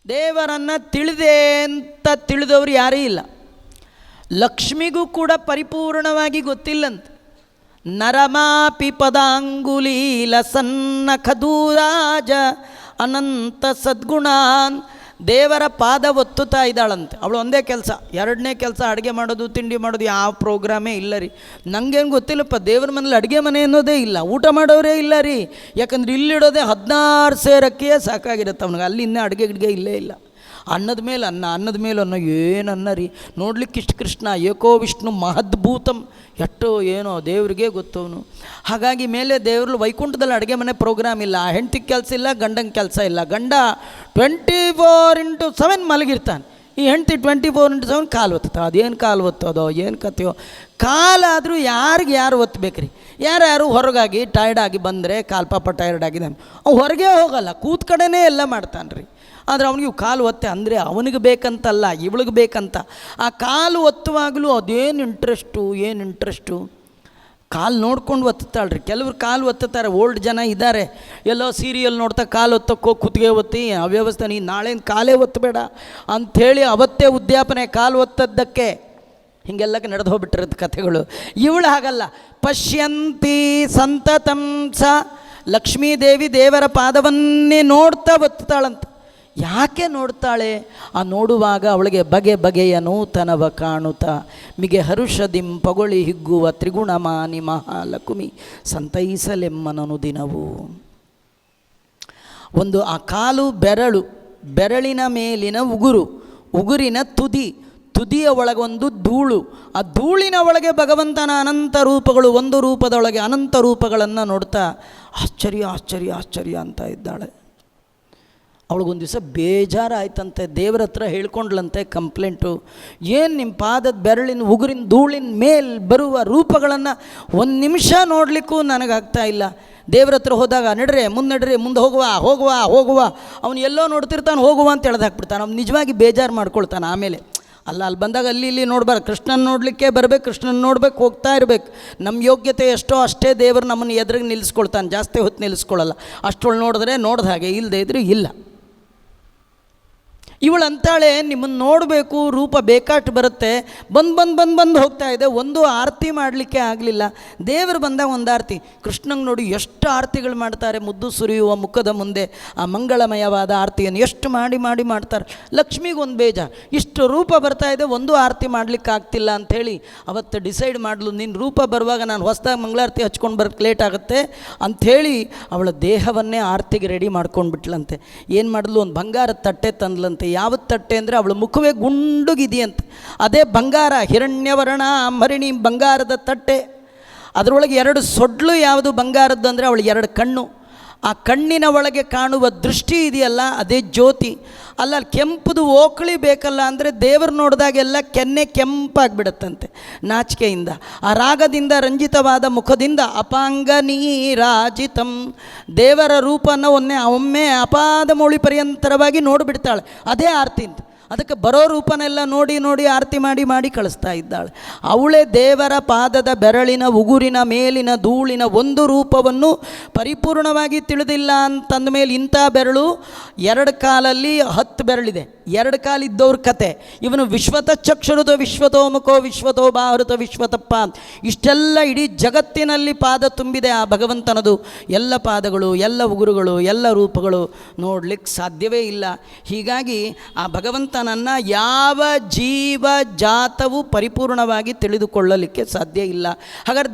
ದೇವರನ್ನು ತಿಳಿದೆ ಅಂತ ತಿಳಿದವರು ಯಾರೂ ಇಲ್ಲ. ಲಕ್ಷ್ಮಿಗೂ ಕೂಡ ಪರಿಪೂರ್ಣವಾಗಿ ಗೊತ್ತಿಲ್ಲಂತೆ. ನರಮಾಪಿ ಪದಾಂಗುಲೀಲ ಸನ್ನ ಖದೂರಾಜ ಅನಂತ ಸದ್ಗುಣಾನ್. ದೇವರ ಪಾದ ಒತ್ತುತ್ತಾ ಇದ್ದಾಳಂತೆ. ಅವಳು ಒಂದೇ ಕೆಲಸ, ಎರಡನೇ ಕೆಲಸ ಅಡುಗೆ ಮಾಡೋದು, ತಿಂಡಿ ಮಾಡೋದು, ಯಾವ ಪ್ರೋಗ್ರಾಮೇ ಇಲ್ಲ ರೀ. ನನಗೇನು ಗೊತ್ತಿಲ್ಲಪ್ಪ, ದೇವ್ರ ಮನೇಲಿ ಅಡುಗೆ ಮನೆ ಅನ್ನೋದೇ ಇಲ್ಲ, ಊಟ ಮಾಡೋರೇ ಇಲ್ಲ ರೀ. ಯಾಕಂದ್ರೆ ಇಲ್ಲಿಡೋದೇ 16 ಸೇರಕ್ಕೆಯೇ ಸಾಕಾಗಿರುತ್ತೆ ಅವನಿಗೆ. ಅಲ್ಲಿ ಇನ್ನೂ ಅಡುಗೆ ಗಿಡ್ಗೆ ಇಲ್ಲೇ ಇಲ್ಲ. ಅನ್ನದ ಮೇಲೆ ಅನ್ನ, ಅನ್ನದ ಮೇಲೆ ಅನ್ನ, ಏನು ಅನ್ನ ರೀ. ನೋಡ್ಲಿಕ್ಕೆ ಇಷ್ಟು ಕೃಷ್ಣ ಏಕೋ ವಿಷ್ಣು ಮಹದ್ಭೂತಂ, ಎಷ್ಟೋ ಏನೋ ದೇವ್ರಿಗೆ ಗೊತ್ತವನು. ಹಾಗಾಗಿ ಮೇಲೆ ದೇವ್ರಲ್ಲಿ ವೈಕುಂಠದಲ್ಲಿ ಅಡುಗೆ ಮನೆ ಪ್ರೋಗ್ರಾಮ್ ಇಲ್ಲ. ಹೆಂಡತಿಗೆ ಕೆಲಸ ಇಲ್ಲ, ಗಂಡಂಗೆ ಕೆಲಸ ಇಲ್ಲ. ಗಂಡ 24x7 ಮಲಗಿರ್ತಾನೆ. ಈ ಹೆಂಡತಿ 24x7 ಕಾಲು ಒತ್ತುತ್ತಾಳೆ. ಅದೇನು ಕಾಲು ಒತ್ತೋದೋ ಏನು ಕತೆಯೋ. ಕಾಲಾದರೂ ಯಾರು ಒತ್ತಬೇಕ್ರಿ. ಯಾರು ಹೊರಗಾಗಿ ಟೈರ್ಡಾಗಿ ಬಂದರೆ, ಕಾಲು ಪಾಪ ಟೈರ್ಡ್ ಆಗಿದ್ದಾನೆ, ಅವು ಹೊರಗೆ ಹೋಗಲ್ಲ, ಕೂತ್ ಕಡೆನೇ ಎಲ್ಲ ಮಾಡ್ತಾನೆ ರೀ. ಆದರೆ ಅವನಿಗೆ ಕಾಲು ಒತ್ತೆ ಅಂದರೆ ಅವನಿಗೆ ಬೇಕಂತಲ್ಲ, ಇವಳಿಗೆ ಬೇಕಂತ. ಆ ಕಾಲು ಒತ್ತುವಾಗಲೂ ಅದೇನು ಇಂಟ್ರೆಸ್ಟು. ಕಾಲು ನೋಡ್ಕೊಂಡು ಒತ್ತಾಳ್ರಿ. ಕೆಲವ್ರು ಕಾಲು ಒತ್ತುತ್ತಾರೆ, ಓಲ್ಡ್ ಜನ ಇದ್ದಾರೆ. ಎಲ್ಲೋ ಸೀರಿಯಲ್ ನೋಡ್ತಾ ಕಾಲು ಒತ್ತಕ್ಕೋ ಕುತ್ತಿಗೆ ಒತ್ತಿ ಅವ್ಯವಸ್ಥೆ, ನೀನು ನಾಳೆನ ಕಾಲೇ ಒತ್ತಬೇಡ ಅಂಥೇಳಿ ಅವತ್ತೇ ಉದ್ಯಾಪನೆ ಕಾಲು ಒತ್ತದ್ದಕ್ಕೆ. ಹೀಗೆಲ್ಲಕ್ಕೆ ನಡೆದು ಹೋಗ್ಬಿಟ್ಟಿರೋದು ಕಥೆಗಳು. ಇವಳು ಹಾಗಲ್ಲ. ಪಶ್ಯಂತಿ ಸಂತತಂ ಸ. ಲಕ್ಷ್ಮೀದೇವಿ ದೇವರ ಪಾದವನ್ನೇ ನೋಡ್ತಾ ಒತ್ತಾಳಂತ. ಯಾಕೆ ನೋಡ್ತಾಳೆ? ಆ ನೋಡುವಾಗ ಅವಳಿಗೆ ಬಗೆ ಬಗೆಯ ನೂತನವ ಕಾಣುತ್ತಾ ಮಿಗೆ ಹರುಷದಿಂ ಪಗೊಳಿ ಹಿಗ್ಗುವ ತ್ರಿಗುಣಮಾನಿ ಮಹಾಲಕುಮಿ ಸಂತೈಸಲೆಮ್ಮನನು ದಿನವು. ಒಂದು ಆ ಕಾಲು ಬೆರಳು, ಬೆರಳಿನ ಮೇಲಿನ ಉಗುರಿನ ತುದಿಯ ಒಳಗೊಂದು ಧೂಳು, ಆ ಧೂಳಿನ ಒಳಗೆ ಭಗವಂತನ ಅನಂತ ರೂಪಗಳು, ಒಂದು ರೂಪದೊಳಗೆ ಅನಂತ ರೂಪಗಳನ್ನು ನೋಡ್ತಾ ಆಶ್ಚರ್ಯ ಅಂತ ಇದ್ದಾಳೆ. ಅವಳಿಗೊಂದು ದಿವಸ ಬೇಜಾರಾಯ್ತಂತೆ. ದೇವ್ರ ಹತ್ರ ಹೇಳ್ಕೊಂಡ್ಲಂತೆ ಕಂಪ್ಲೇಂಟು. ಏನು ನಿಮ್ಮ ಪಾದದ ಬೆರಳಿನ ಉಗುರಿನ ಧೂಳಿನ ಮೇಲೆ ಬರುವ ರೂಪಗಳನ್ನು ಒಂದು ನಿಮಿಷ ನೋಡಲಿಕ್ಕೂ ನನಗಾಗ್ತಾ ಇಲ್ಲ. ದೇವ್ರ ಹತ್ರ ಹೋದಾಗ ನಡ್ರೆ ಮುಂದೆ ಹೋಗುವ ಅವನು ಎಲ್ಲೋ ನೋಡ್ತಿರ್ತಾನೆ, ಹೋಗುವ ಅಂತ ಎಳ್ದು ಹಾಕ್ಬಿಡ್ತಾನೆ. ಅವ್ನು ನಿಜವಾಗಿ ಬೇಜಾರು ಮಾಡ್ಕೊಳ್ತಾನೆ. ಆಮೇಲೆ ಅಲ್ಲಿ ಬಂದಾಗ ಅಲ್ಲಿ ನೋಡ್ಬಾರ್ದು, ಕೃಷ್ಣನ ನೋಡಲಿಕ್ಕೆ ಬರಬೇಕು, ಕೃಷ್ಣನ ನೋಡ್ಬೇಕು, ಹೋಗ್ತಾ ಇರಬೇಕು. ನಮ್ಮ ಯೋಗ್ಯತೆ ಎಷ್ಟೋ ಅಷ್ಟೇ ದೇವರು ನಮ್ಮನ್ನು ಎದುರಿಗೆ ನಿಲ್ಲಿಸ್ಕೊಳ್ತಾನೆ, ಜಾಸ್ತಿ ಹೊತ್ತು ನಿಲ್ಲಿಸ್ಕೊಳ್ಳಲ್ಲ. ಅಷ್ಟೊಳು ನೋಡಿದ್ರೆ ನೋಡ್ದ ಹಾಗೆ, ಇಲ್ಲದೆ ಇದ್ರೆ ಇಲ್ಲ. ಇವಳು ಅಂತಾಳೆ, ನಿಮ್ಮನ್ನು ನೋಡಬೇಕು, ರೂಪ ಬೇಕಾಟ್ಟು ಬರುತ್ತೆ. ಬಂದು ಹೋಗ್ತಾ ಇದೆ. ಒಂದು ಆರತಿ ಮಾಡಲಿಕ್ಕೆ ಆಗಲಿಲ್ಲ. ದೇವರು ಬಂದಾಗ ಒಂದು ಆರತಿ. ಕೃಷ್ಣಂಗೆ ನೋಡಿ ಎಷ್ಟು ಆರತಿಗಳು ಮಾಡ್ತಾರೆ. ಮುದ್ದು ಸುರಿಯುವ ಮುಖದ ಮುಂದೆ ಆ ಮಂಗಳಮಯವಾದ ಆರತಿಯನ್ನು ಎಷ್ಟು ಮಾಡಿ ಮಾಡ್ತಾರೆ. ಲಕ್ಷ್ಮಿಗೊಂದು ಬೇಜಾರು, ಇಷ್ಟು ರೂಪ ಬರ್ತಾ ಇದೆ, ಒಂದು ಆರತಿ ಮಾಡಲಿಕ್ಕೆ ಆಗ್ತಿಲ್ಲ ಅಂಥೇಳಿ ಅವತ್ತು ಡಿಸೈಡ್ ಮಾಡಲು, ನಿನ್ನ ರೂಪ ಬರುವಾಗ ನಾನು ಹೊಸದಾಗಿ ಮಂಗಳಾರತಿ ಹಚ್ಕೊಂಡು ಬರೋಕ್ಕೆ ಲೇಟ್ ಆಗುತ್ತೆ ಅಂಥೇಳಿ ಅವಳ ದೇಹವನ್ನೇ ಆರತಿಗೆ ರೆಡಿ ಮಾಡ್ಕೊಂಡ್ಬಿಟ್ಲಂತೆ. ಏನು ಮಾಡಲು, ಒಂದು ಬಂಗಾರದ ತಟ್ಟೆ ತಂದ್ಲಂತೆ. ಯಾವ ತಟ್ಟೆ ಅಂದರೆ ಅವಳ ಮುಖವೇ ಗುಂಡುಗಿದೆಯಂತೆ. ಅದೇ ಬಂಗಾರ, ಹಿರಣ್ಯವರ್ಣ ಅಂಬರಿಣಿ ಬಂಗಾರದ ತಟ್ಟೆ. ಅದರೊಳಗೆ 2 ಸೊಡ್ಲು. ಯಾವುದು ಬಂಗಾರದ್ದು ಅಂದರೆ ಅವಳಿಗೆ 2 ಕಣ್ಣು. ಆ ಕಣ್ಣಿನ ಒಳಗೆ ಕಾಣುವ ದೃಷ್ಟಿ ಇದೆಯಲ್ಲ, ಅದೇ ಜ್ಯೋತಿ. ಅಲ್ಲ ಕೆಂಪುದು ಓಕಳಿ ಬೇಕಲ್ಲ ಅಂದರೆ ದೇವರು ನೋಡಿದಾಗೆಲ್ಲ ಕೆನ್ನೆ ಕೆಂಪಾಗಿಬಿಡುತ್ತಂತೆ ನಾಚಿಕೆಯಿಂದ. ಆ ರಾಗದಿಂದ ರಂಜಿತವಾದ ಮುಖದಿಂದ ಅಪಾಂಗ ನೀರಾಜಿತಂ, ದೇವರ ರೂಪನ ಒಮ್ಮೆ ಅಪಾದ ಮೌಳಿ ಪರ್ಯಂತರವಾಗಿ ನೋಡಿಬಿಡ್ತಾಳೆ. ಅದೇ ಆರತಿ. ಅದಕ್ಕೆ ಬರೋ ರೂಪನೆಲ್ಲ ನೋಡಿ ಆರತಿ ಮಾಡಿ ಕಳಿಸ್ತಾ ಇದ್ದಾಳೆ. ಅವಳೇ ದೇವರ ಪಾದದ ಬೆರಳಿನ ಉಗುರಿನ ಮೇಲಿನ ಧೂಳಿನ ಒಂದು ರೂಪವನ್ನು ಪರಿಪೂರ್ಣವಾಗಿ ತಿಳಿದಿಲ್ಲ ಅಂತಂದ ಮೇಲೆ, ಇಂಥ ಬೆರಳು 2 ಕಾಲಲ್ಲಿ 10 ಬೆರಳಿದೆ. 2 ಕಾಲಿದ್ದವ್ರ ಕತೆ. ಇವನು ವಿಶ್ವತ ಚಕ್ಷುರುತ ವಿಶ್ವತೋ ಮುಖೋ ವಿಶ್ವತೋ ಬಾಹೃತ ವಿಶ್ವತಪ್ಪ. ಇಷ್ಟೆಲ್ಲ ಇಡೀ ಜಗತ್ತಿನಲ್ಲಿ ಪಾದ ತುಂಬಿದೆ ಆ ಭಗವಂತನದು. ಎಲ್ಲ ಪಾದಗಳು, ಎಲ್ಲ ಉಗುರುಗಳು, ಎಲ್ಲ ರೂಪಗಳು ನೋಡಲಿಕ್ಕೆ ಸಾಧ್ಯವೇ ಇಲ್ಲ. ಹೀಗಾಗಿ ಆ ಭಗವಂತನನ್ನು ಯಾವ ಜೀವ ಜಾತವು ಪರಿಪೂರ್ಣವಾಗಿ ತಿಳಿದುಕೊಳ್ಳಲಿಕ್ಕೆ ಸಾಧ್ಯ ಇಲ್ಲ. ಹಾಗಾದ್ರೆ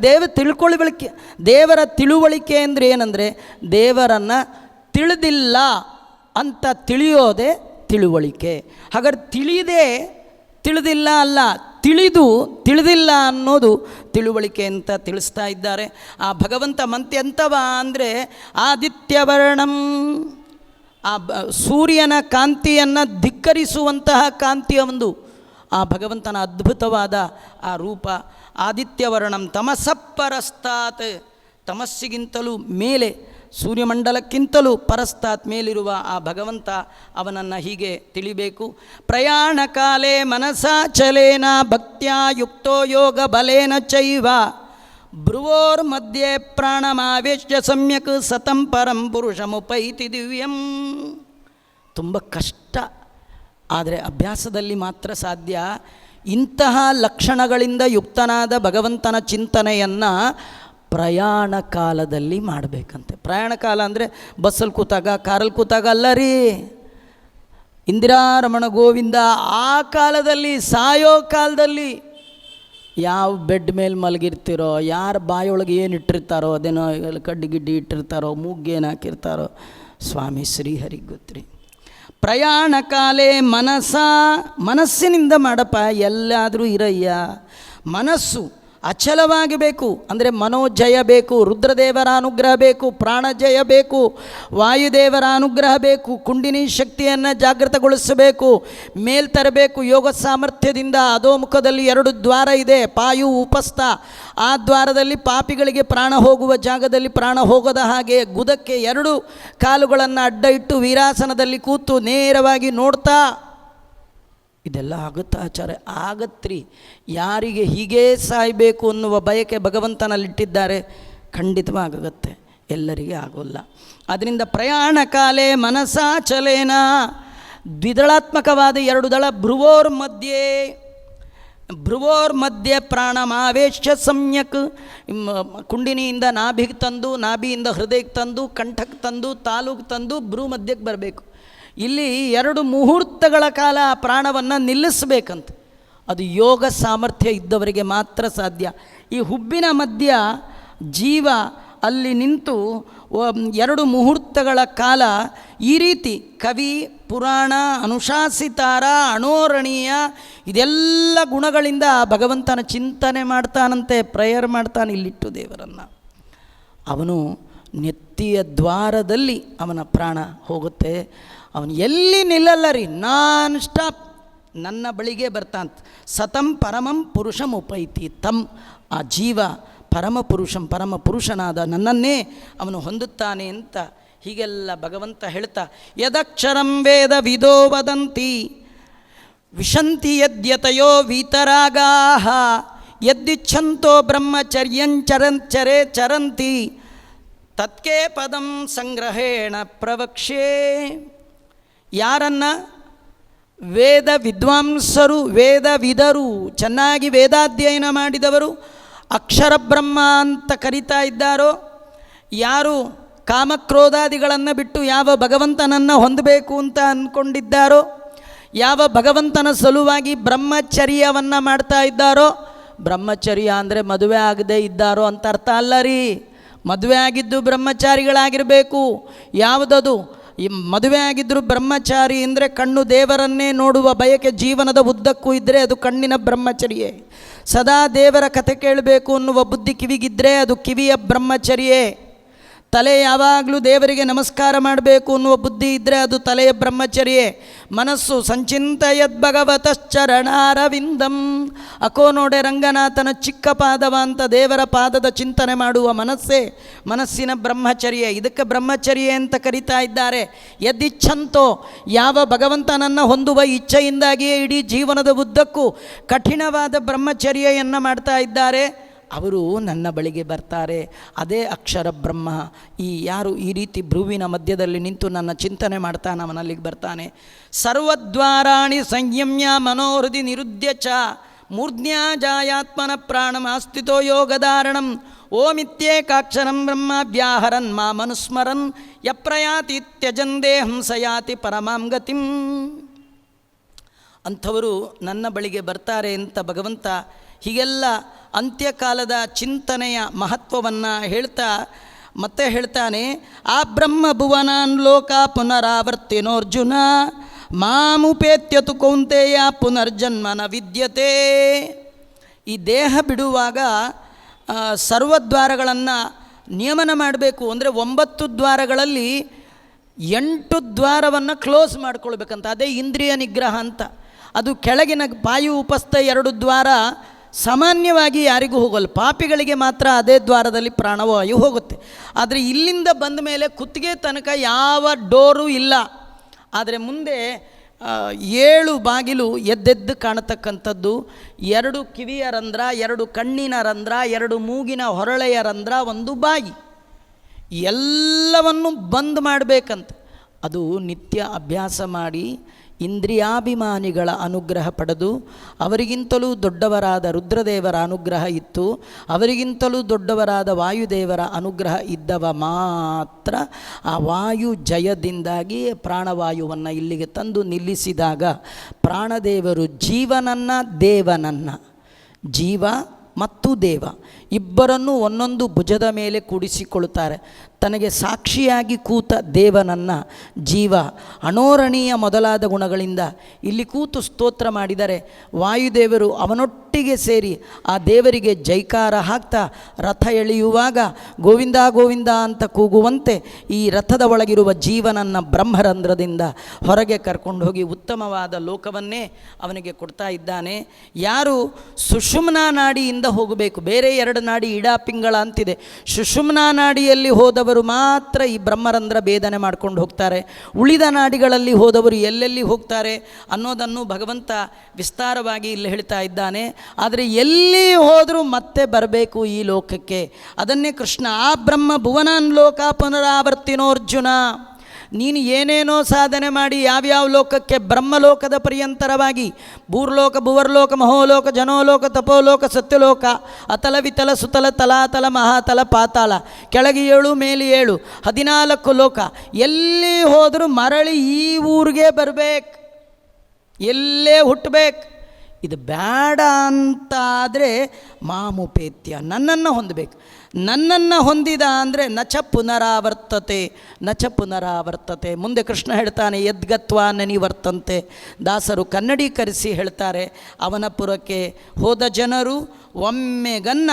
ದೇವರ ತಿಳುವಳಿಕೆ ಅಂದರೆ ಏನಂದರೆ, ದೇವರನ್ನು ತಿಳಿದಿಲ್ಲ ಅಂತ ತಿಳಿಯೋದೇ ತಿಳುವಳಿಕೆ. ಹಾಗಾದ್ರೆ ತಿಳಿದಿಲ್ಲ ಅಲ್ಲ, ತಿಳಿದಿಲ್ಲ ಅನ್ನೋದು ತಿಳುವಳಿಕೆ ಅಂತ ತಿಳಿಸ್ತಾ ಇದ್ದಾರೆ. ಆ ಭಗವಂತ ಮಂತ್ಯಂತವ ಅಂದರೆ ಆದಿತ್ಯವರ್ಣಂ, ಆ ಸೂರ್ಯನ ಕಾಂತಿಯನ್ನು ಧಿಕ್ಕರಿಸುವಂತಹ ಕಾಂತಿಯ ಒಂದು ಆ ಭಗವಂತನ ಅದ್ಭುತವಾದ ಆ ರೂಪ. ಆದಿತ್ಯವರ್ಣಂ ತಮಸಪ್ಪರಸ್ತಾತ್, ತಮಸ್ಸಿಗಿಂತಲೂ ಮೇಲೆ, ಸೂರ್ಯಮಂಡಲಕ್ಕಿಂತಲೂ ಪರಸ್ತಾತ್ ಮೇಲಿರುವ ಆ ಭಗವಂತ, ಅವನನ್ನು ಹೀಗೆ ತಿಳಿಬೇಕು. ಪ್ರಯಾಣ ಕಾಲೇ ಮನಸಾಚಲೇನ ಭಕ್ತ್ಯಾ ಯುಕ್ತೋ ಯೋಗ ಬಲೇನ ಚೈವ ಭ್ರುವೋರ್ ಮಧ್ಯೆ ಪ್ರಾಣಮಾವೇಶ್ಯ ಸಮ್ಯಕ್ ಸತಂ ಪರಂ ಪುರುಷಮುಪೈತಿ ದಿವ್ಯಂ. ತುಂಬ ಕಷ್ಟ ಆದರೆ ಅಭ್ಯಾಸದಲ್ಲಿ ಮಾತ್ರ ಸಾಧ್ಯ. ಇಂತಹ ಲಕ್ಷಣಗಳಿಂದ ಯುಕ್ತನಾದ ಭಗವಂತನ ಚಿಂತನೆಯನ್ನು ಪ್ರಯಾಣ ಕಾಲದಲ್ಲಿ ಮಾಡಬೇಕಂತೆ. ಪ್ರಯಾಣ ಕಾಲ ಅಂದರೆ ಬಸ್ಸಲ್ಲಿ ಕೂತಾಗ, ಕಾರಲ್ಲಿ ಕೂತಾಗ ಅಲ್ಲ ರೀ, ಇಂದಿರಾರಮಣ ಗೋವಿಂದ ಆ ಕಾಲದಲ್ಲಿ, ಸಾಯೋ ಕಾಲದಲ್ಲಿ ಯಾವ ಬೆಡ್ ಮೇಲೆ ಮಲಗಿರ್ತಿರೋ, ಯಾರ ಬಾಯೊಳಗೆ ಏನು ಇಟ್ಟಿರ್ತಾರೋ, ಅದೇನೋ ಕಡ್ಡಿ ಗಿಡ್ಡಿ ಇಟ್ಟಿರ್ತಾರೋ, ಮೂಗೇನು ಹಾಕಿರ್ತಾರೋ, ಸ್ವಾಮಿ ಶ್ರೀಹರಿಗೆ ಗೊತ್ತ್ರಿ. ಪ್ರಯಾಣ ಕಾಲೇ ಮನಸ್ಸಿನಿಂದ ಮಾಡಪ್ಪ, ಎಲ್ಲಾದರೂ ಇರಯ್ಯ. ಮನಸ್ಸು ಅಚಲವಾಗಿ ಬೇಕು, ಅಂದರೆ ಮನೋಜಯ ಬೇಕು, ರುದ್ರದೇವರ ಅನುಗ್ರಹ ಬೇಕು, ಪ್ರಾಣಜಯ ಬೇಕು, ವಾಯುದೇವರ ಅನುಗ್ರಹ ಬೇಕು, ಕುಂಡಿನಿ ಶಕ್ತಿಯನ್ನು ಜಾಗೃತಗೊಳಿಸಬೇಕು, ಮೇಲ್ತರಬೇಕು ಯೋಗ ಸಾಮರ್ಥ್ಯದಿಂದ. ಅಧೋಮುಖದಲ್ಲಿ 2 ದ್ವಾರ ಇದೆ, ಪಾಯು ಉಪಸ್ಥ. ಆ ದ್ವಾರದಲ್ಲಿ ಪಾಪಿಗಳಿಗೆ ಪ್ರಾಣ ಹೋಗುವ ಜಾಗದಲ್ಲಿ ಪ್ರಾಣ ಹೋಗದ ಹಾಗೆ ಗುದಕ್ಕೆ 2 ಕಾಲುಗಳನ್ನು ಅಡ್ಡ ಇಟ್ಟು ವೀರಾಸನದಲ್ಲಿ ಕೂತು ನೇರವಾಗಿ ನೋಡ್ತಾ, ಇದೆಲ್ಲ ಆಗುತ್ತಾ ಆಚಾರ್ಯ? ಆಗತ್ರಿ. ಯಾರಿಗೆ ಹೀಗೇ ಸಾಯಬೇಕು ಅನ್ನುವ ಬಯಕೆ ಭಗವಂತನಲ್ಲಿಟ್ಟಿದ್ದಾರೆ, ಖಂಡಿತವಾಗುತ್ತೆ, ಎಲ್ಲರಿಗೆ ಆಗೋಲ್ಲ. ಅದರಿಂದ ಪ್ರಯಾಣ ಕಾಲೇ ಮನಸಾಚಲೇನ, ದ್ವಿದಳಾತ್ಮಕವಾದ 2 ದಳ, ಭ್ರುವೋರ್ ಮಧ್ಯೆ ಪ್ರಾಣಮಾವೇಶ ಸಮ್ಯಕ್. ಕುಂಡಿನಿಯಿಂದ ನಾಭಿಗೆ ತಂದು, ನಾಭಿಯಿಂದ ಹೃದಯಕ್ಕೆ ತಂದು, ಕಂಠಕ್ಕೆ ತಂದು, ತಾಲೂಕು ತಂದು, ಭ್ರೂ ಮಧ್ಯಕ್ಕೆ ಬರಬೇಕು. ಇಲ್ಲಿ 2 ಮುಹೂರ್ತಗಳ ಕಾಲ ಆ ಪ್ರಾಣವನ್ನು ನಿಲ್ಲಿಸಬೇಕಂತ. ಅದು ಯೋಗ ಸಾಮರ್ಥ್ಯ ಇದ್ದವರಿಗೆ ಮಾತ್ರ ಸಾಧ್ಯ. ಈ ಹುಬ್ಬಿನ ಮಧ್ಯ ಜೀವ ಅಲ್ಲಿ ನಿಂತು 2 ಮುಹೂರ್ತಗಳ ಕಾಲ ಈ ರೀತಿ ಕವಿ, ಪುರಾಣ, ಅನುಶಾಸಿತಾರ, ಅಣೋರಣೀಯ ಇದೆಲ್ಲ ಗುಣಗಳಿಂದ ಭಗವಂತನ ಚಿಂತನೆ ಮಾಡ್ತಾನಂತೆ, ಪ್ರೇಯರ್ ಮಾಡ್ತಾನೆ ಇಲ್ಲಿಟ್ಟು ದೇವರನ್ನು. ಅವನು ನೆತ್ತಿಯ ದ್ವಾರದಲ್ಲಿ ಅವನ ಪ್ರಾಣ ಹೋಗುತ್ತೆ. ಅವನು ಎಲ್ಲಿ ನಿಲ್ಲಲ್ಲ ರೀ, ನಾನ್ ಸ್ಟಾಪ್ ನನ್ನ ಬಳಿಗೆ ಬರ್ತಾಂತ. ಸತಂ ಪರಮಂ ಪುರುಷಂ ಉಪೈತಿ ತಂ. ಆ ಜೀವ ಪರಮ ಪುರುಷನಾದ ನನ್ನನ್ನೇ ಅವನು ಹೊಂದುತ್ತಾನೆ ಅಂತ ಹೀಗೆಲ್ಲ ಭಗವಂತ ಹೇಳ್ತಾ, ಯದಕ್ಷರಂ ವೇದ ವಿದೋ ವದಂತಿ ವಿಶಂತಿ ಯದ್ಯತಯೋ ವೀತರಾಗಾಹ ಯದ್ದಿಚ್ಛಂತೋ ಚರಂತಿ ತತ್ಕೇ ಪದಂ ಸಂಗ್ರಹೇಣ ಪ್ರವಕ್ಷೇ. ಯಾರನ್ನು? ವೇದ ವಿದ್ವಾಂಸರು, ವೇದವಿದರು, ಚೆನ್ನಾಗಿ ವೇದಾಧ್ಯಯನ ಮಾಡಿದವರು, ಅಕ್ಷರ ಬ್ರಹ್ಮ ಅಂತ ಕರೀತಾ ಇದ್ದಾರೋ, ಯಾರು ಕಾಮಕ್ರೋಧಾದಿಗಳನ್ನು ಬಿಟ್ಟು ಯಾವ ಭಗವಂತನನ್ನು ಹೊಂದಬೇಕು ಅಂತ ಅಂದ್ಕೊಂಡಿದ್ದಾರೋ, ಯಾವ ಭಗವಂತನ ಸಲುವಾಗಿ ಬ್ರಹ್ಮಚರ್ಯವನ್ನು ಮಾಡ್ತಾ ಇದ್ದಾರೋ, ಬ್ರಹ್ಮಚರ್ಯ ಅಂದರೆ ಮದುವೆ ಆಗದೇ ಇದ್ದಾರೋ ಅಂತ ಅರ್ಥ ಅಲ್ಲ ರೀ. ಮದುವೆ ಆಗಿದ್ದು ಬ್ರಹ್ಮಚಾರಿಗಳಾಗಿರಬೇಕು. ಯಾವುದದು? ಈ ಮದುವೆ ಆಗಿದ್ದರೂ ಬ್ರಹ್ಮಚಾರಿ ಅಂದರೆ ಕಣ್ಣು ದೇವರನ್ನೇ ನೋಡುವ ಬಯಕೆ ಜೀವನದ ಉದ್ದಕ್ಕೂ ಇದ್ದರೆ ಅದು ಕಣ್ಣಿನ ಬ್ರಹ್ಮಚರ್ಯೆ. ಸದಾ ದೇವರ ಕಥೆ ಕೇಳಬೇಕು ಅನ್ನುವ ಬುದ್ಧಿ ಕಿವಿಗಿದ್ದರೆ ಅದು ಕಿವಿಯ ಬ್ರಹ್ಮಚರ್ಯೆ. ತಲೆ ಯಾವಾಗಲೂ ದೇವರಿಗೆ ನಮಸ್ಕಾರ ಮಾಡಬೇಕು ಅನ್ನುವ ಬುದ್ಧಿ ಇದ್ದರೆ ಅದು ತಲೆಯ ಬ್ರಹ್ಮಚರ್ಯೆ. ಮನಸ್ಸು ಸಂಚಿಂತಯದ್ಭಗವತಶ್ಚರಣಾರವಿಂದಂ. ಅಕೋ ನೋಡೆ ರಂಗನಾಥನ ಚಿಕ್ಕ ಪಾದವ ಅಂತ ದೇವರ ಪಾದದ ಚಿಂತನೆ ಮಾಡುವ ಮನಸ್ಸಿನ ಬ್ರಹ್ಮಚರ್ಯೆ. ಇದಕ್ಕೆ ಬ್ರಹ್ಮಚರ್ಯೆ ಅಂತ ಕರೀತಾ ಇದ್ದಾರೆ. ಯದಿಚ್ಛಂತೋ, ಯಾವ ಭಗವಂತನನ್ನು ಹೊಂದುವ ಇಚ್ಛೆಯಿಂದಾಗಿಯೇ ಇಡೀ ಜೀವನದ ಉದ್ದಕ್ಕೂ ಕಠಿಣವಾದ ಬ್ರಹ್ಮಚರ್ಯೆಯನ್ನು ಮಾಡ್ತಾ ಇದ್ದಾರೆ, ಅವರು ನನ್ನ ಬಳಿಗೆ ಬರ್ತಾರೆ. ಅದೇ ಅಕ್ಷರ ಬ್ರಹ್ಮ. ಯಾರು ಈ ರೀತಿ ಭ್ರುವಿನ ಮಧ್ಯದಲ್ಲಿ ನಿಂತು ನನ್ನ ಚಿಂತನೆ ಮಾಡ್ತಾನೆ, ಅವನಲ್ಲಿಗೆ ಬರ್ತಾನೆ. ಸರ್ವದ್ವಾರಾಣಿ ಸಂಯಮ್ಯ ಮನೋಹೃದಿ ನಿರುದ್ಯ ಚ ಮೂರ್ಧ್ಯ ಜಾಯಾತ್ಮನ ಪ್ರಾಣಮಾಸ್ಥಿತೋ ಯೋಗಧಾರಣಂ ಓಮಿತ್ಯೇಕಾಕ್ಷರಂ ಬ್ರಹ್ಮ ವ್ಯಾಹರನ್ ಮಾ ಮನುಸ್ಮರನ್ ಯಪ್ರಯಾತಿ ತ್ಯಜನ್ ದೇಹಂ ಸಯಾತಿ ಪರಮಾಂ ಗತಿಂ. ಅಂಥವರು ನನ್ನ ಬಳಿಗೆ ಬರ್ತಾರೆ ಅಂತ ಭಗವಂತ ಹೀಗೆಲ್ಲ ಅಂತ್ಯಕಾಲದ ಚಿಂತನೆಯ ಮಹತ್ವವನ್ನು ಹೇಳ್ತಾ ಮತ್ತೆ ಹೇಳ್ತಾನೆ. ಆ ಬ್ರಹ್ಮ ಭುವನಾನ್ ಲೋಕ ಪುನರಾವರ್ತಿನೋರ್ಜುನ ಮಾಮುಪೇತ್ಯತು ಕೌಂತೆಯ ಪುನರ್ಜನ್ಮನ ವಿದ್ಯತೆ. ಈ ದೇಹ ಬಿಡುವಾಗ ಸರ್ವದ್ವಾರಗಳನ್ನು ನಿಯಮನ ಮಾಡಬೇಕು. ಅಂದರೆ 9 ದ್ವಾರಗಳಲ್ಲಿ 8 ದ್ವಾರವನ್ನು ಕ್ಲೋಸ್ ಮಾಡ್ಕೊಳ್ಬೇಕಂತ. ಅದೇ ಇಂದ್ರಿಯ ನಿಗ್ರಹ ಅಂತ. ಅದು ಕೆಳಗಿನ ವಾಯು ಉಪಸ್ಥ 2 ದ್ವಾರ ಸಾಮಾನ್ಯವಾಗಿ ಯಾರಿಗೂ ಹೋಗಲ್ಲ, ಪಾಪಿಗಳಿಗೆ ಮಾತ್ರ ಅದೇ ದ್ವಾರದಲ್ಲಿ ಪ್ರಾಣವಾಯು ಹೋಗುತ್ತೆ. ಆದರೆ ಇಲ್ಲಿಂದ ಬಂದ ಮೇಲೆ ಕುತ್ತಿಗೆ ತನಕ ಯಾವ ಡೋರು ಇಲ್ಲ. ಆದರೆ ಮುಂದೆ 7 ಬಾಗಿಲು ಎದ್ದೆದ್ದು ಕಾಣತಕ್ಕಂಥದ್ದು, 2 ಕಿವಿಯ ರಂಧ್ರ, 2 ಕಣ್ಣಿನ ರಂಧ್ರ, 2 ಮೂಗಿನ ಹೊರಳೆಯ ರಂಧ್ರ, 1 ಬಾಯಿ, ಎಲ್ಲವನ್ನು ಬಂದ್ ಮಾಡಬೇಕಂತ. ಅದು ನಿತ್ಯ ಅಭ್ಯಾಸ ಮಾಡಿ ಇಂದ್ರಿಯಾಭಿಮಾನಿಗಳ ಅನುಗ್ರಹ ಪಡೆದು, ಅವರಿಗಿಂತಲೂ ದೊಡ್ಡವರಾದ ರುದ್ರದೇವರ ಅನುಗ್ರಹ ಇತ್ತು, ಅವರಿಗಿಂತಲೂ ದೊಡ್ಡವರಾದ ವಾಯುದೇವರ ಅನುಗ್ರಹ ಇದ್ದವ ಮಾತ್ರ ಆ ವಾಯು ಜಯದಿಂದಾಗಿ ಪ್ರಾಣವಾಯುವನ್ನು ಇಲ್ಲಿಗೆ ತಂದು ನಿಲ್ಲಿಸಿದಾಗ ಪ್ರಾಣದೇವರು ಜೀವನನ್ನು ದೇವನನ್ನು, ಜೀವ ಮತ್ತು ದೇವ ಇಬ್ಬರನ್ನು ಒಂದೊಂದು ಭುಜದ ಮೇಲೆ ಕೂಡಿಸಿಕೊಳ್ಳುತ್ತಾರೆ. ತನಗೆ ಸಾಕ್ಷಿಯಾಗಿ ಕೂತ ದೇವನನ್ನು ಜೀವ ಅಣೋರಣೀಯ ಮೊದಲಾದ ಗುಣಗಳಿಂದ ಇಲ್ಲಿ ಕೂತು ಸ್ತೋತ್ರ ಮಾಡಿದರೆ, ವಾಯುದೇವರು ಅವನೊಟ್ಟಿಗೆ ಸೇರಿ ಆ ದೇವರಿಗೆ ಜೈಕಾರ ಹಾಕ್ತಾ ರಥ ಎಳೆಯುವಾಗ ಗೋವಿಂದ ಗೋವಿಂದ ಅಂತ ಕೂಗುವಂತೆ ಈ ರಥದ ಒಳಗಿರುವ ಜೀವನನ್ನು ಬ್ರಹ್ಮರಂಧ್ರದಿಂದ ಹೊರಗೆ ಕರ್ಕೊಂಡು ಹೋಗಿ ಉತ್ತಮವಾದ ಲೋಕವನ್ನೇ ಅವನಿಗೆ ಕೊಡ್ತಾ ಇದ್ದಾನೆ. ಯಾರು ಸುಷುಮ್ನಾ ನಾಡಿಯಿಂದ ಹೋಗಬೇಕು, ಬೇರೆ ಎರಡು ನಾಡಿ ಇಡಾ ಪಿಂಗಳ ಅಂತಿದೆ, ಸುಷುಮ್ನಾ ನಾಡಿಯಲ್ಲಿ ಹೋದವರು ಮಾತ್ರ ಈ ಬ್ರಹ್ಮರಂಧ್ರ ಭೇದನೆ ಮಾಡ್ಕೊಂಡು ಹೋಗ್ತಾರೆ. ಉಳಿದ ನಾಡಿಗಳಲ್ಲಿ ಹೋದವರು ಎಲ್ಲೆಲ್ಲಿ ಹೋಗ್ತಾರೆ ಅನ್ನೋದನ್ನು ಭಗವಂತ ವಿಸ್ತಾರವಾಗಿ ಇಲ್ಲಿ ಹೇಳ್ತಾ ಇದ್ದಾನೆ. ಆದರೆ ಎಲ್ಲಿ ಹೋದರೂ ಮತ್ತೆ ಬರಬೇಕು ಈ ಲೋಕಕ್ಕೆ. ಅದನ್ನೇ ಕೃಷ್ಣ ಆ ಬ್ರಹ್ಮ ಭುವನಾನ್ ಲೋಕ ಪುನರಾವರ್ತಿನೋರ್ಜುನ, ನೀನು ಏನೇನೋ ಸಾಧನೆ ಮಾಡಿ ಯಾವ್ಯಾವ ಲೋಕಕ್ಕೆ, ಬ್ರಹ್ಮಲೋಕದ ಪರ್ಯಂತರವಾಗಿ ಭೂರ್ಲೋಕ ಭುವರ್ಲೋಕ ಮಹೋಲೋಕ ಜನೋಲೋಕ ತಪೋಲೋಕ ಸತ್ಯಲೋಕ ಅತಲ ವಿತಲ ಸುತಲ ತಲಾತಲ ಮಹಾತಲ ಪಾತಾಳ, ಕೆಳಗೆ 7 ಮೇಲೆ 7 14 ಲೋಕ, ಎಲ್ಲಿ ಹೋದರೂ ಮರಳಿ ಈ ಊರಿಗೆ ಬರಬೇಕು, ಎಲ್ಲೇ ಹುಟ್ಟಬೇಕು. ಇದು ಬೇಡ ಅಂತಾದರೆ ಮಾಮುಪೇತ್ಯ, ನನ್ನನ್ನು ಹೊಂದಬೇಕು. ನನ್ನನ್ನು ಹೊಂದಿದ ಅಂದರೆ ನಚ ಪುನರಾವರ್ತತೆ, ನಚ ಪುನರಾವರ್ತತೆ. ಮುಂದೆ ಕೃಷ್ಣ ಹೇಳ್ತಾನೆ, ಯದ್ಗತ್ವಾ ನನಿವರ್ತಂತೆ. ದಾಸರು ಕನ್ನಡೀಕರಿಸಿ ಹೇಳ್ತಾರೆ, ಅವನ ಪುರಕ್ಕೆ ಹೋದ ಜನರು ಒಮ್ಮೆಗನ್ನ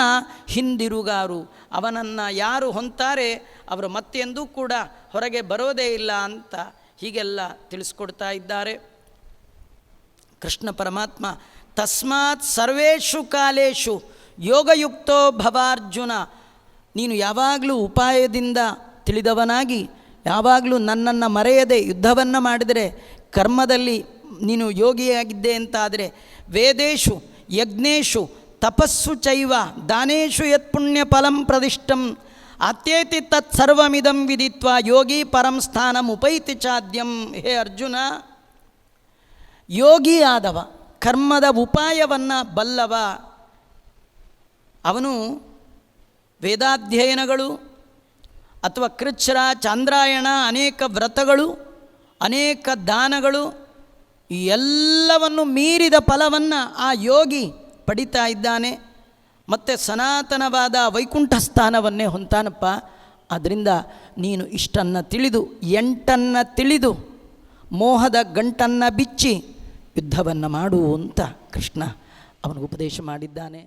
ಹಿಂದಿರುಗಾರು. ಅವನನ್ನು ಯಾರು ಹೊಂತಾರೆ ಅವರು ಮತ್ತೆಂದೂ ಕೂಡ ಹೊರಗೆ ಬರೋದೇ ಇಲ್ಲ ಅಂತ ಹೀಗೆಲ್ಲ ತಿಳಿಸ್ಕೊಡ್ತಾ ಇದ್ದಾರೆ ಕೃಷ್ಣ ಪರಮಾತ್ಮ. ತಸ್ಮಾತ್ ಸರ್ವೇಷು ಕಾಲೇಶು ಯೋಗಯುಕ್ತೋ ಭವಾರ್ಜುನ, ನೀನು ಯಾವಾಗಲೂ ಉಪಾಯದಿಂದ ತಿಳಿದವನಾಗಿ ಯಾವಾಗಲೂ ನನ್ನನ್ನು ಮರೆಯದೆ ಯುದ್ಧವನ್ನು ಮಾಡಿದರೆ, ಕರ್ಮದಲ್ಲಿ ನೀನು ಯೋಗಿಯಾಗಿದ್ದೆ ಅಂತಾದರೆ, ವೇದೇಶು ಯಜ್ಞೇಶು ತಪಸ್ಸು ಚೈವ ದಾನೇಶು ಯತ್ ಪುಣ್ಯ ಫಲಂ ಪ್ರದಿಷ್ಟಂ ಅತ್ಯೇತಿ ತತ್ ಸರ್ವಮಿದಂ ವಿದಿತ್ವ ಯೋಗಿ ಪರಂ ಸ್ಥಾನಂ ಉಪೈತಿ ಚಾದ್ಯಂ. ಹೇ ಅರ್ಜುನ, ಯೋಗಿಯಾದವ, ಕರ್ಮದ ಉಪಾಯವನ್ನು ಬಲ್ಲವ, ಅವನು ವೇದಾಧ್ಯಯನಗಳು ಅಥವಾ ಕೃಚ್ಛ್ರ ಚಾಂದ್ರಾಯಣ ಅನೇಕ ವ್ರತಗಳು ಅನೇಕ ದಾನಗಳು ಈ ಎಲ್ಲವನ್ನು ಮೀರಿದ ಫಲವನ್ನು ಆ ಯೋಗಿ ಪಡಿತಾ ಇದ್ದಾನೆ. ಮತ್ತು ಸನಾತನವಾದ ವೈಕುಂಠ ಸ್ಥಾನವನ್ನೇ ಹೊಂತಾನಪ್ಪ. ಅದರಿಂದ ನೀನು ಇಷ್ಟನ್ನು ತಿಳಿದು 8 ತಿಳಿದು ಮೋಹದ ಗಂಟನ್ನು ಬಿಚ್ಚಿ ಯುದ್ಧವನ್ನು ಮಾಡು ಅಂತ ಕೃಷ್ಣ ಅವನಿಗೆ ಉಪದೇಶ ಮಾಡಿದ್ದಾನೆ.